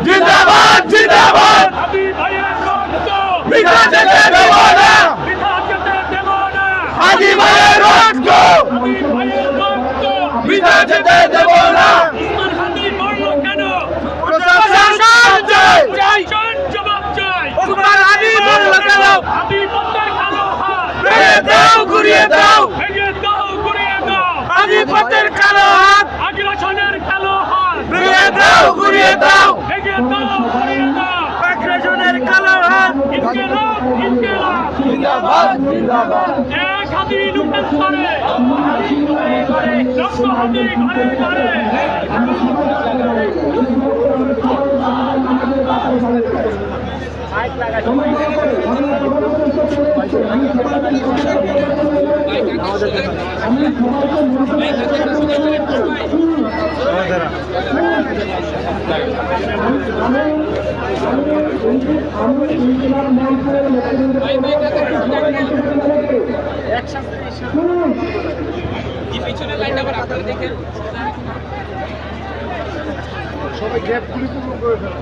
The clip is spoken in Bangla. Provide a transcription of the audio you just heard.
জিন্দাবাদ জিন্দাবাদ বিনা যেতে দেব না হাজি ভাইয়ের রক্ত বিনা যেতে দেব না প্রশাসন চাই জবাব চাই ওসমান হাদি বলল কেন ভেঙে দাও ঘুরিয়ে দাও আধিপত্যের কালো হাত আগ্রাসনের কালো হাত ভেঙে দাও ঘুরিয়ে দাও আগ্রাসনের কালো হাত ইনকিলাব ইনকিলাব জিন্দাবাদ জিন্দাবাদ এক হাতি লুটেন করে রক্ত হাতি ঘরে ঘরে মাইক লাগা সবাই গ্যাপ গুলি পূরণ করে ফেলা